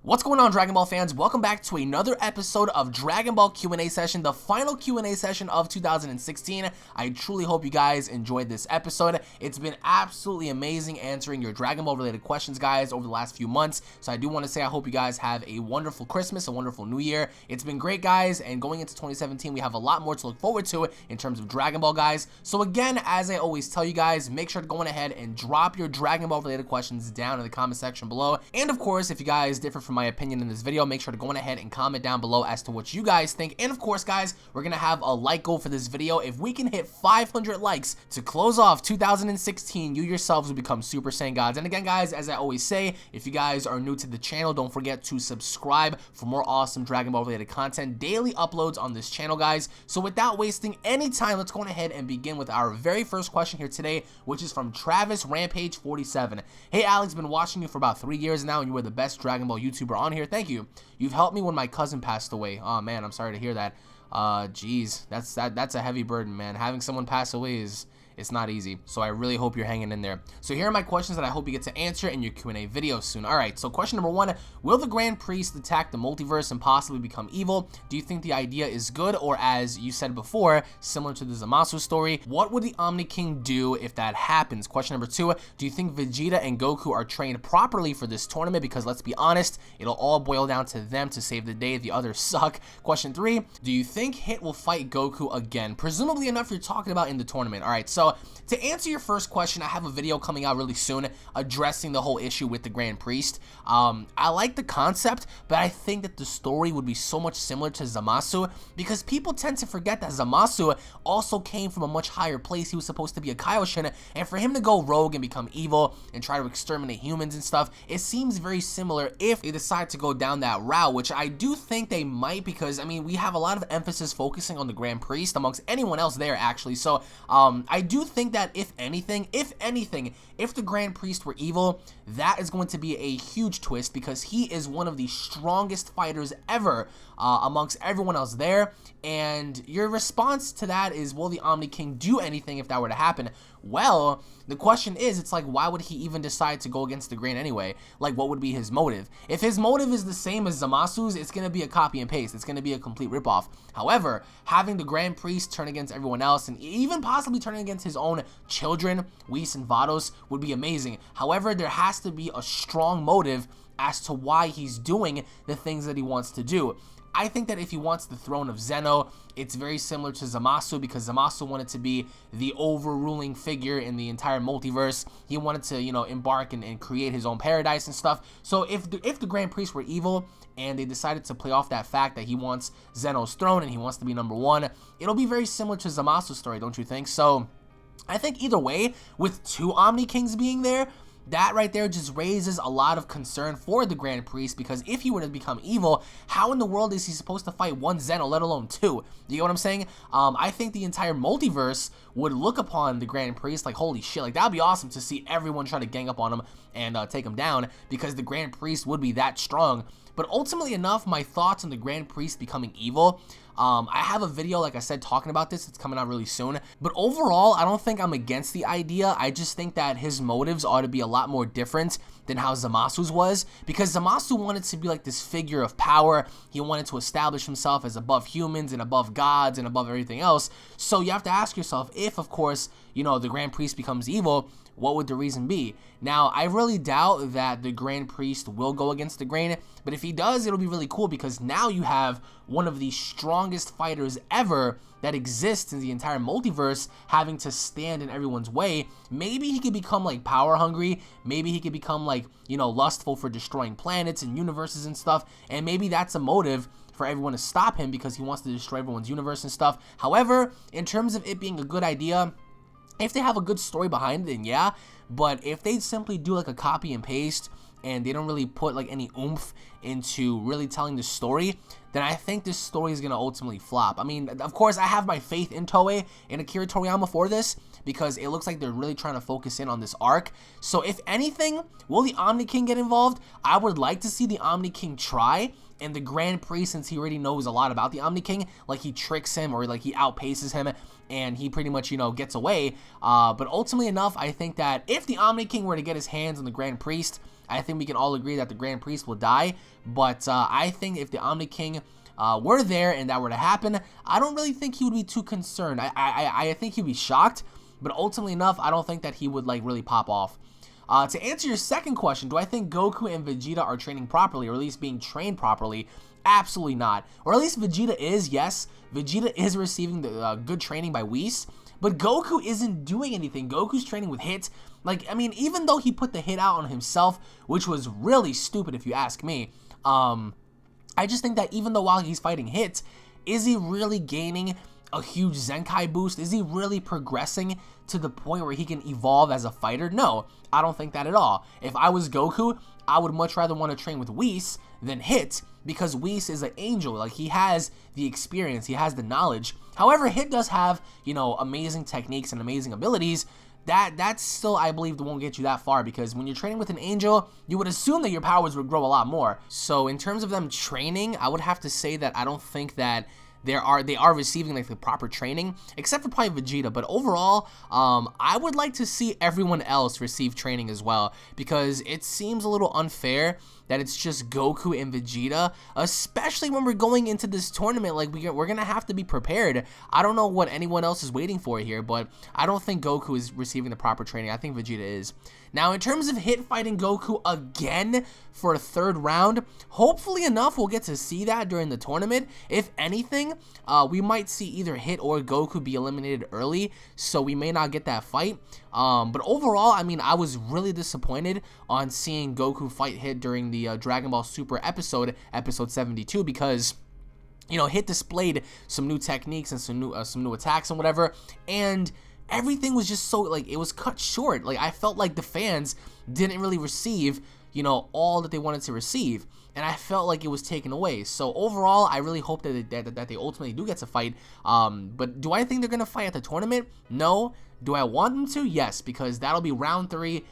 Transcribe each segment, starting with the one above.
What's going on, Dragon Ball fans? Welcome back to another episode of Dragon Ball Q&A session, the final Q&A session of 2016. I truly hope you guys enjoyed this episode. It's been absolutely amazing answering your Dragon Ball related questions, guys, over the last few months. So I do want to say I hope you guys have a wonderful Christmas, a wonderful New Year. It's been great, guys, and going into 2017, we have a lot more to look forward to in terms of Dragon Ball, guys. So again, as I always tell you guys, make sure to go ahead and drop your Dragon Ball related questions down in the comment section below. And of course, if you guys differ from my opinion in this video, make sure to go ahead and comment down below as to what you guys think. And of course, guys, we're gonna have a like goal for this video. If we can hit 500 likes to close off 2016, you yourselves will become Super Saiyan gods. And again, guys, as I always say, if you guys are new to the channel, don't forget to subscribe for more awesome Dragon Ball related content, daily uploads on this channel, guys. So without wasting any time, let's go ahead and begin with our very first question here today, which is from Travis Rampage 47. Hey Alex, been watching you for about 3 years now, and you were the best Dragon Ball YouTuber on here. Thank you. You've helped me when my cousin passed away. Oh man, I'm sorry to hear that. Geez, that's a heavy burden, man. Having someone pass away it's not easy, so I really hope you're hanging in there. So here are my questions that I hope you get to answer in your Q&A video soon. Alright, so question number 1, will the Grand Priest attack the multiverse and possibly become evil? Do you think the idea is good, or as you said before, similar to the Zamasu story? What would the Omni King do if that happens? Question number 2, do you think Vegeta and Goku are trained properly for this tournament? Because let's be honest, it'll all boil down to them to save the day, the others suck. Question 3, do you think Hit will fight Goku again? Presumably enough, you're talking about in the tournament. Alright, so to answer your first question, I have a video coming out really soon addressing the whole issue with the Grand Priest. I like the concept, but I think that the story would be so much similar to Zamasu, because people tend to forget that Zamasu also came from a much higher place. He was supposed to be a Kaioshin, and for him to go rogue and become evil and try to exterminate humans and stuff, it seems very similar if they decide to go down that route, which I do think they might, because I mean, we have a lot of emphasis focusing on the Grand Priest amongst anyone else there, actually. So I do think that if anything, if the Grand Priest were evil, that is going to be a huge twist, because he is one of the strongest fighters ever amongst everyone else there. And your response to that is, will the Omni King do anything if that were to happen? Well, the question is, it's like, why would he even decide to go against the grain anyway? Like, what would be his motive? If his motive is the same as Zamasu's, it's going to be a copy and paste. It's going to be a complete ripoff. However, having the Grand Priest turn against everyone else, and even possibly turning against his own children, Whis and Vados, would be amazing. However, there has to be a strong motive as to why he's doing the things that he wants to do. I think that if he wants the throne of Zeno, it's very similar to Zamasu, because Zamasu wanted to be the overruling figure in the entire multiverse. He wanted to, you know, embark and create his own paradise and stuff. So if the Grand Priest were evil and they decided to play off that fact that he wants Zeno's throne and he wants to be #1, it'll be very similar to Zamasu's story, don't you think? So I think either way, with 2 Omni Kings being there, that right there just raises a lot of concern for the Grand Priest, because if he were to become evil, how in the world is he supposed to fight 1 Zeno, let alone 2? You know what I'm saying? I think the entire multiverse would look upon the Grand Priest like, holy shit, like, that'd be awesome to see everyone try to gang up on him and take him down, because the Grand Priest would be that strong. But ultimately enough, my thoughts on the Grand Priest becoming evil, I have a video, like I said, talking about this. It's coming out really soon. But overall, I don't think I'm against the idea. I just think that his motives ought to be a lot more different than how Zamasu's was, because Zamasu wanted to be like this figure of power. He wanted to establish himself as above humans and above gods and above everything else. So you have to ask yourself, if, of course, you know, the Grand Priest becomes evil, what would the reason be? Now, I really doubt that the Grand Priest will go against the grain, but if he does, it'll be really cool, because now you have one of the strongest fighters ever that exists in the entire multiverse having to stand in everyone's way. Maybe he could become like power hungry, maybe he could become like, you know, lustful for destroying planets and universes and stuff, and maybe that's a motive for everyone to stop him, because he wants to destroy everyone's universe and stuff. However, in terms of it being a good idea, if they have a good story behind it, then yeah. But if they simply do like a copy and paste and they don't really put like any oomph into really telling the story, then I think this story is going to ultimately flop. I mean, of course, I have my faith in Toei and Akira Toriyama for this, because it looks like they're really trying to focus in on this arc. So if anything, will the Omni King get involved? I would like to see the Omni King try, and the Grand Priest, since he already knows a lot about the Omni King, like he tricks him or like he outpaces him and he pretty much, you know, gets away. But ultimately enough, I think that if the Omni King were to get his hands on the Grand Priest, I think we can all agree that the Grand Priest will die, but I think if the Omni King were there and that were to happen, I don't really think he would be too concerned. I think he'd be shocked, but ultimately enough, I don't think that he would like really pop off. To answer your second question, do I think Goku and Vegeta are training properly, or at least being trained properly? Absolutely not. Or at least Vegeta is, yes. Vegeta is receiving the good training by Whis, but Goku isn't doing anything. Goku's training with hits. Like, I mean, even though he put the hit out on himself, which was really stupid if you ask me, I just think that even though while he's fighting hits, is he really gaining a huge Zenkai boost? Is he really progressing to the point where he can evolve as a fighter? No, I don't think that at all. If I was Goku, I would much rather want to train with Whis than Hit, because Whis is an angel. Like, he has the experience, he has the knowledge. However, Hit does have, you know, amazing techniques and amazing abilities. That's still, I believe, won't get you that far, because when you're training with an angel, you would assume that your powers would grow a lot more. So in terms of them training, I would have to say that I don't think that they are receiving like the proper training, except for probably Vegeta. But overall, I would like to see everyone else receive training as well, because it seems a little unfair that it's just Goku and Vegeta, especially when we're going into this tournament. Like, we're gonna have to be prepared. I don't know what anyone else is waiting for here, but I don't think Goku is receiving the proper training. I think Vegeta is. Now, in terms of Hit fighting Goku again for a third round, hopefully enough we'll get to see that during the tournament. If anything, we might see either Hit or Goku be eliminated early, so we may not get that fight. But overall, I mean, I was really disappointed on seeing Goku fight Hit during the Dragon Ball Super episode 72, because, you know, Hit displayed some new techniques and some new attacks and whatever, and everything was just so, like, it was cut short. Like, I felt like the fans didn't really receive, you know, all that they wanted to receive, and I felt like it was taken away. So overall, I really hope that they ultimately do get to fight. But do I think they're gonna fight at the tournament? No. Do I want them to? Yes, because that'll be round 3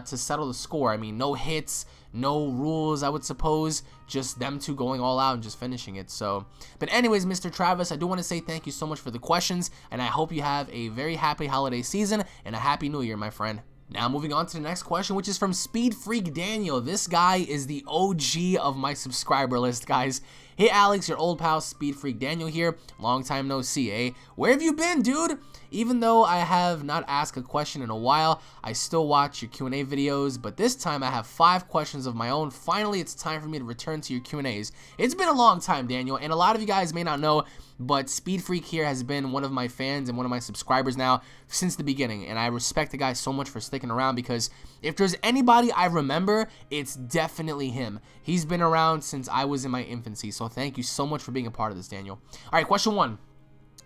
to settle the score. I mean, no hits, no rules, I would suppose, just them two going all out and just finishing it. So, but anyways, Mr. Travis, I do want to say thank you so much for the questions, and I hope you have a very happy holiday season and a happy new year, my friend. Now moving on to the next question, which is from Speed Freak Daniel. This guy is the OG of my subscriber list, guys. Hey Alex, your old pal Speed Freak Daniel here. Long time no see, eh? Where have you been, dude? Even though I have not asked a question in a while, I still watch your Q&A videos, but this time I have 5 questions of my own. Finally, it's time for me to return to your Q&As. It's been a long time, Daniel, and a lot of you guys may not know, but Speed Freak here has been one of my fans and one of my subscribers now since the beginning, and I respect the guy so much for sticking around, because if there's anybody I remember, it's definitely him. He's been around since I was in my infancy, so thank you so much for being a part of this, Daniel. Alright, question 1.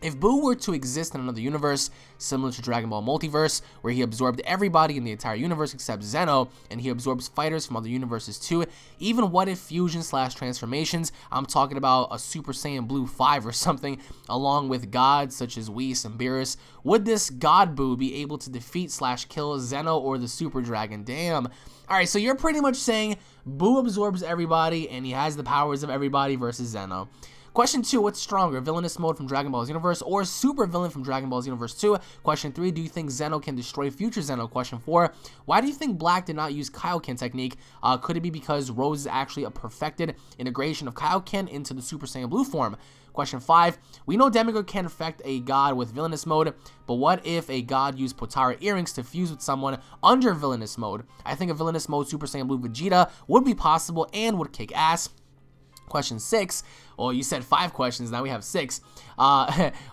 If Buu were to exist in another universe, similar to Dragon Ball Multiverse, where he absorbed everybody in the entire universe except Zeno, and he absorbs fighters from other universes too, even what if fusion/transformations, I'm talking about a Super Saiyan Blue 5 or something, along with gods such as Whis and Beerus, would this God Buu be able to defeat/kill Zeno or the Super Dragon? Damn. Alright, so you're pretty much saying Buu absorbs everybody and he has the powers of everybody versus Zeno. Question 2, what's stronger, villainous mode from Dragon Ball Xenoverse or super villain from Dragon Ball Xenoverse 2? Question 3, do you think Zeno can destroy future Zeno? Question 4, why do you think Black did not use Kaioken technique? Could it be because Rose is actually a perfected integration of Kaioken into the Super Saiyan Blue form? Question 5, we know Demigod can affect a god with villainous mode, but what if a god used Potara earrings to fuse with someone under villainous mode? I think a villainous mode Super Saiyan Blue Vegeta would be possible and would kick ass. Question 6, well, you said 5 questions, now we have 6.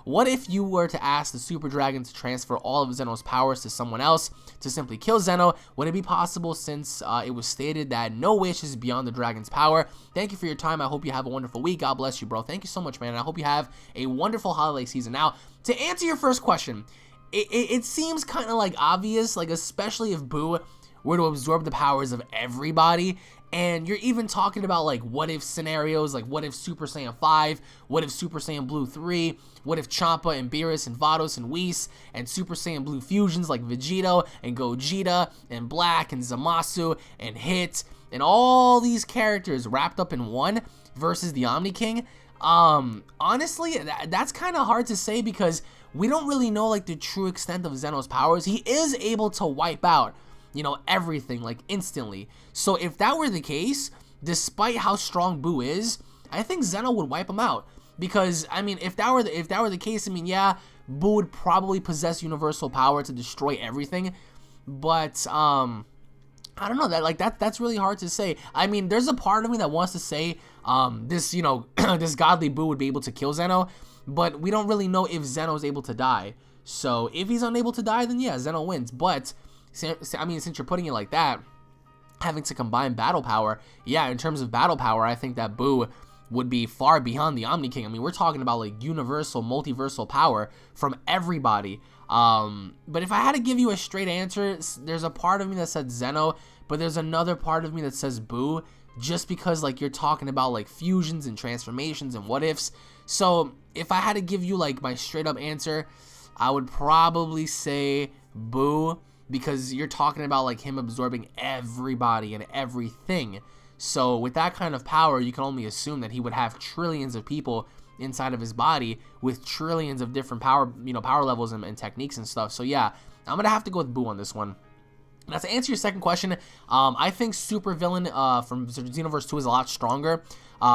What if you were to ask the Super Dragon to transfer all of Zeno's powers to someone else to simply kill Zeno? Would it be possible, since it was stated that no wish is beyond the dragon's power? Thank you for your time. I hope you have a wonderful week. God bless you, bro. Thank you so much, man. I hope you have a wonderful holiday season. Now, to answer your first question, it seems kind of like obvious, like especially if Buu were to absorb the powers of everybody. And you're even talking about like what if scenarios, like what if Super Saiyan 5, what if Super Saiyan Blue 3, what if Champa and Beerus and Vados and Whis, and Super Saiyan Blue fusions like Vegito and Gogeta and Black and Zamasu and Hit and all these characters wrapped up in one versus the Omni King. Honestly, that's kind of hard to say, because we don't really know like the true extent of Zeno's powers. He is able to wipe out you know, everything, like, instantly. So if that were the case, despite how strong Boo is, I think Zeno would wipe him out. Because, I mean, if that were the case, I mean, yeah, Boo would probably possess universal power to destroy everything. But, I don't know, that's really hard to say. I mean, there's a part of me that wants to say, this, you know, this godly Boo would be able to kill Zeno, but we don't really know if Zeno's able to die. So if he's unable to die, then yeah, Zeno wins. But, I mean, since you're putting it like that, having to combine battle power, yeah, in terms of battle power, I think that Boo would be far beyond the Omni King. I mean, we're talking about like universal, multiversal power from everybody. But if I had to give you a straight answer, there's a part of me that said Zeno, but there's another part of me that says Boo, just because like you're talking about like fusions and transformations and what ifs. So if I had to give you like my straight up answer, I would probably say Boo, because you're talking about like him absorbing everybody and everything. So with that kind of power, you can only assume that he would have trillions of people inside of his body with trillions of different power, you know, power levels and techniques and stuff. So yeah, I'm gonna have to go with Boo on this one. Now to answer your second question, I think Supervillain from Xenoverse 2 is a lot stronger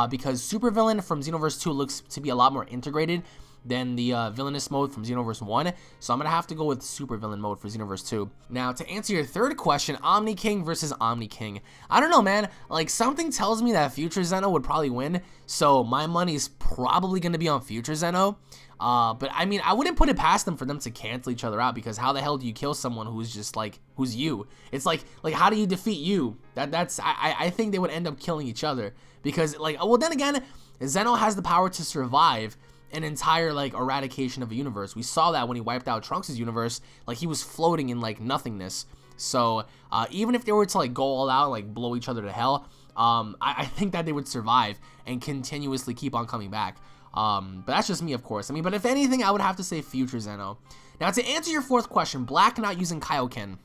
because Supervillain from Xenoverse 2 looks to be a lot more integrated than the villainous mode from Xenoverse 1. So I'm going to have to go with Supervillain mode for Xenoverse 2. Now, to answer your third question, Omni King versus Omni King. I don't know, man. Like, something tells me that Future Zeno would probably win. So my money's probably going to be on Future Zeno. But I mean, I wouldn't put it past them for them to cancel each other out, because how the hell do you kill someone who's just like, who's you? It's like how do you defeat you? I think they would end up killing each other, because like, well, then again, Zeno has the power to survive an entire like eradication of a universe. We saw that when he wiped out Trunks' universe. Like, he was floating in like nothingness. So even if they were to like go all out and like blow each other to hell, I think that they would survive and continuously keep on coming back. But that's just me, of course. I mean, but if anything, I would have to say Future Zeno. Now, to answer your fourth question, Black not using Kaioken.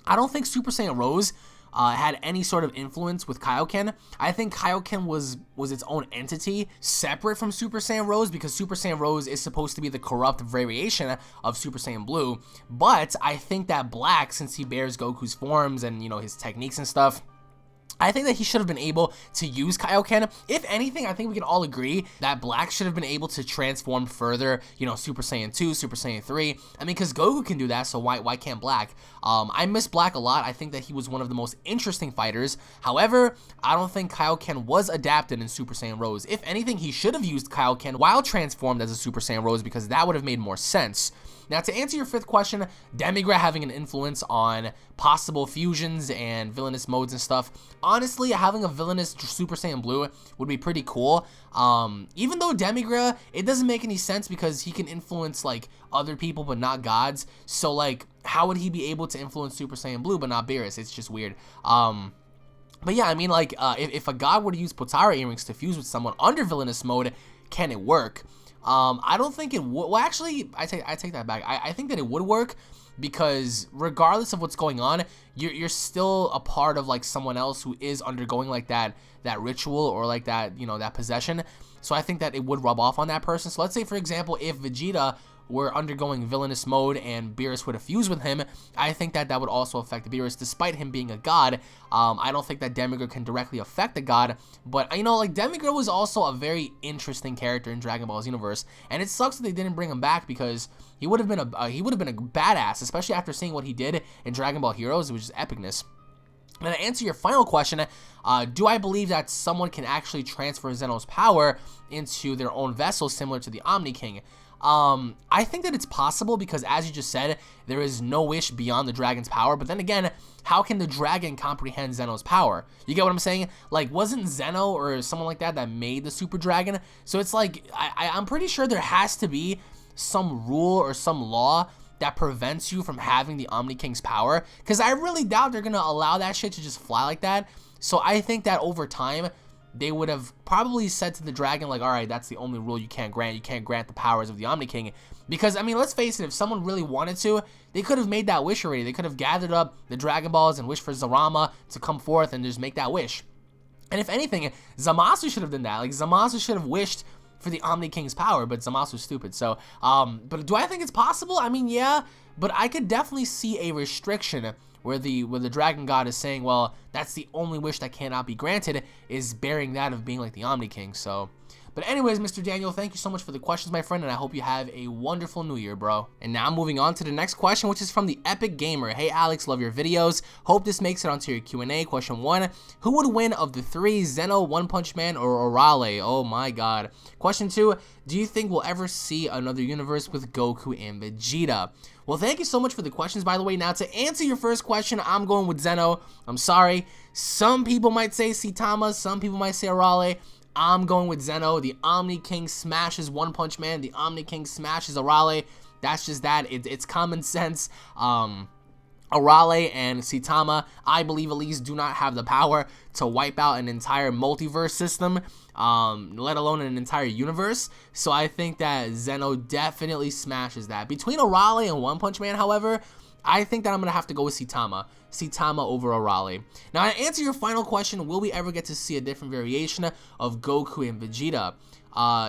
I don't think Super Saiyan Rose had any sort of influence with Kaioken. I think Kaioken was its own entity, separate from Super Saiyan Rose, because Super Saiyan Rose is supposed to be the corrupt variation of Super Saiyan Blue. But I think that Black, since he bears Goku's forms and, you know, his techniques and stuff, I think that he should have been able to use Kaioken. If anything, I think we can all agree that Black should have been able to transform further, you know, Super Saiyan 2, Super Saiyan 3. I mean, because Goku can do that, so why can't Black? I miss Black a lot. I think that he was one of the most interesting fighters. However, I don't think Kaioken was adapted in Super Saiyan Rose. If anything, he should have used Kaioken while transformed as a Super Saiyan Rose, because that would have made more sense. Now, to answer your fifth question, Demigra having an influence on possible fusions and villainous modes and stuff. Honestly, having a villainous Super Saiyan Blue would be pretty cool. Even though Demigra, it doesn't make any sense because he can influence like other people but not gods. So like, how would he be able to influence Super Saiyan Blue but not Beerus? It's just weird. But yeah, I mean, like, if a god were to use Potara earrings to fuse with someone under villainous mode, can it work? I don't think it would. Well, actually, I take that back. I think that it would work, because regardless of what's going on, you're still a part of like someone else who is undergoing like that ritual or like that, you know, that possession. So I think that it would rub off on that person. So let's say, for example, if Vegeta were undergoing villainous mode and Beerus would have fused with him, I think that that would also affect Beerus, despite him being a god. I don't think that Demigra can directly affect a god, but you know, like, Demigra was also a very interesting character in Dragon Ball Xenoverse, and it sucks that they didn't bring him back, because he would have been a badass, especially after seeing what he did in Dragon Ball Heroes, which is epicness. And to answer your final question, do I believe that someone can actually transfer Zeno's power into their own vessel, similar to the Omni King? I think that it's possible, because as you just said, there is no wish beyond the dragon's power. But then again, how can the dragon comprehend Zeno's power? You get what I'm saying? Like, wasn't Zeno or someone like that made the super dragon? So it's like, I'm pretty sure there has to be some rule or some law that prevents you from having the Omni King's power, because I really doubt they're gonna allow that shit to just fly like that. So I think that over time, they would have probably said to the dragon, like, all right, that's the only rule you can't grant. You can't grant the powers of the Omni King. Because, I mean, let's face it, if someone really wanted to, they could have made that wish already. They could have gathered up the Dragon Balls and wished for Zarama to come forth and just make that wish. And if anything, Zamasu should have done that. Like, Zamasu should have wished for the Omni King's power, but Zamasu's stupid. So, but do I think it's possible? I mean, yeah, but I could definitely see a restriction where the Dragon God is saying, well, that's the only wish that cannot be granted, is bearing that of being like the Omni King. So, but anyways, Mr. Daniel, thank you so much for the questions, my friend, and I hope you have a wonderful new year, bro. And now moving on to the next question, which is from the Epic Gamer. Hey, Alex, love your videos. Hope this makes it onto your Q&A. Question 1, who would win of the 3, Zeno, One Punch Man, or Orale? Oh my god. Question 2, do you think we'll ever see another universe with Goku and Vegeta? Well, thank you so much for the questions, by the way. Now, to answer your first question, I'm going with Zeno. I'm sorry. Some people might say Saitama, some people might say Orale. I'm going with Zeno. The Omni King smashes One Punch Man. The Omni King smashes Orale. That's just that. It's common sense. Orale and Saitama, I believe at least, do not have the power to wipe out an entire multiverse system, let alone an entire universe. So I think that Zeno definitely smashes that. Between Orale and One Punch Man, however, I think that I'm going to have to go with Saitama. Saitama over Orale. Now, to answer your final question, will we ever get to see a different variation of Goku and Vegeta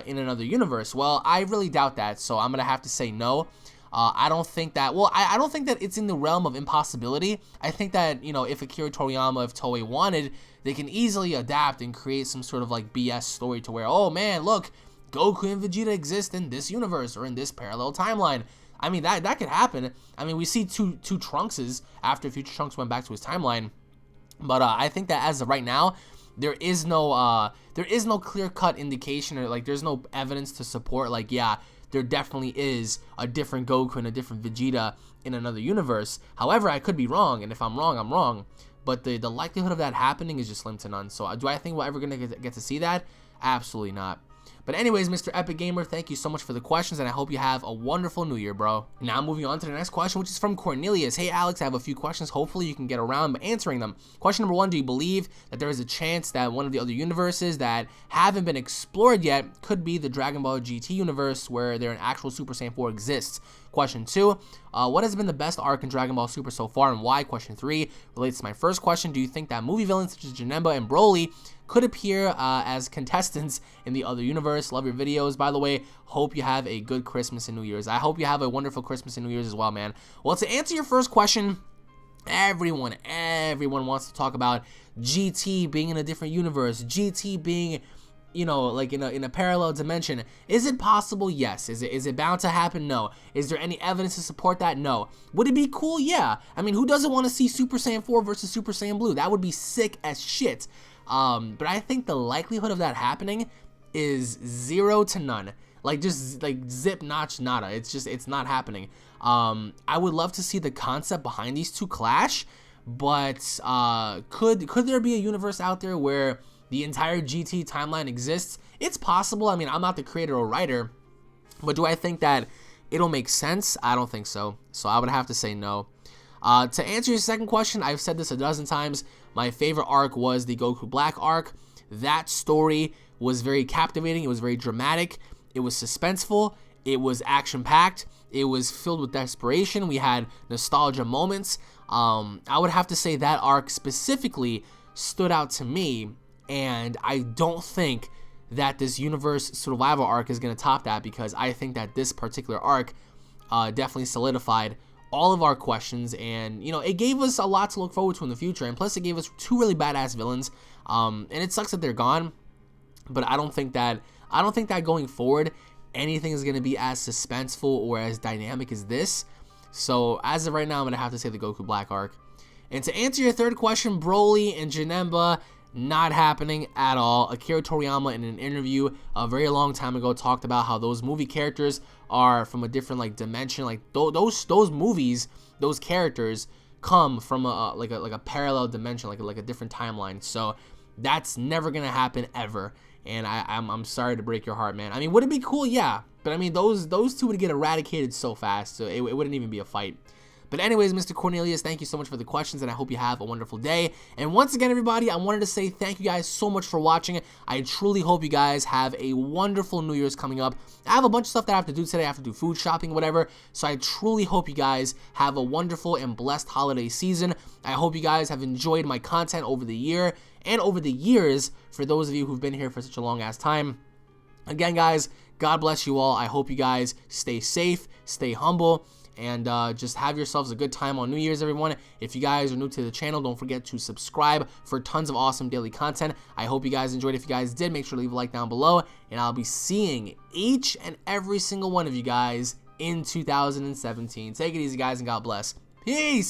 in another universe? Well, I really doubt that, so I'm going to have to say no. I don't think that, well, I don't think that it's in the realm of impossibility. I think that, you know, if Akira Toriyama, if Toei wanted, they can easily adapt and create some sort of like BS story to where, oh man, look, Goku and Vegeta exist in this universe or in this parallel timeline. I mean, that could happen. I mean, we see two Trunkses after Future Trunks went back to his timeline. But I think that as of right now, there is no clear-cut indication, or like there's no evidence to support like, yeah, there definitely is a different Goku and a different Vegeta in another universe. However, I could be wrong, and if I'm wrong, I'm wrong. But the likelihood of that happening is just slim to none. So do I think we're ever going to get to see that? Absolutely not. But anyways, Mr. Epic Gamer, thank you so much for the questions, and I hope you have a wonderful new year, bro. Now moving on to the next question, which is from Cornelius. Hey, Alex, I have a few questions. Hopefully you can get around by answering them. Question number 1, do you believe that there is a chance that one of the other universes that haven't been explored yet could be the Dragon Ball GT universe where an actual Super Saiyan 4 exists? Question 2, what has been the best arc in Dragon Ball Super so far, and why? Question 3 relates to my first question. Do you think that movie villains such as Janemba and Broly could appear as contestants in the other universe? Love your videos. By the way, hope you have a good Christmas and New Year's. I hope you have a wonderful Christmas and New Year's as well, man. Well, to answer your first question, everyone wants to talk about GT being in a different universe, GT being, you know, like in a parallel dimension. Is it possible? Yes. Is it bound to happen? No. Is there any evidence to support that? No. Would it be cool? Yeah. I mean, who doesn't want to see Super Saiyan 4 versus Super Saiyan Blue? That would be sick as shit. But I think the likelihood of that happening is 0 to none. Like, just like zip notch nada. It's not happening. I would love to see the concept behind these two clash, but could there be a universe out there where the entire GT timeline exists? It's possible. I mean, I'm not the creator or writer, but do I think that it'll make sense? I don't think so. So I would have to say no. To answer your second question, I've said this a dozen times. My favorite arc was the Goku Black arc. That story was very captivating. It was very dramatic. It was suspenseful. It was action-packed. It was filled with desperation. We had nostalgia moments. I would have to say that arc specifically stood out to me, and I don't think that this universe survival arc is going to top that, because I think that this particular arc definitely solidified all of our questions, and you know, it gave us a lot to look forward to in the future, and plus it gave us 2 really badass villains, and it sucks that they're gone, but I don't think that going forward anything is going to be as suspenseful or as dynamic as this. So as of right now, I'm going to have to say the Goku Black arc. And to answer your third question, Broly and Janemba, not happening at all. Akira Toriyama in an interview a very long time ago talked about how those movie characters are from a different like dimension. Like those movies, those characters come from a parallel dimension, like a different timeline. So that's never gonna happen ever. And I'm sorry to break your heart, man. I mean, would it be cool? Yeah, but I mean those two would get eradicated so fast, so it wouldn't even be a fight. But anyways, Mr. Cornelius, thank you so much for the questions, and I hope you have a wonderful day. And once again, everybody, I wanted to say thank you guys so much for watching. I truly hope you guys have a wonderful New Year's coming up. I have a bunch of stuff that I have to do today. I have to do food shopping, whatever. So I truly hope you guys have a wonderful and blessed holiday season. I hope you guys have enjoyed my content over the year and over the years for those of you who've been here for such a long ass time. Again, guys, God bless you all. I hope you guys stay safe, stay humble, and just have yourselves a good time on New Year's, everyone. If you guys are new to the channel, don't forget to subscribe for tons of awesome daily content. I hope you guys enjoyed. If you guys did, make sure to leave a like down below, and I'll be seeing each and every single one of you guys in 2017. Take it easy, guys, and God bless. Peace.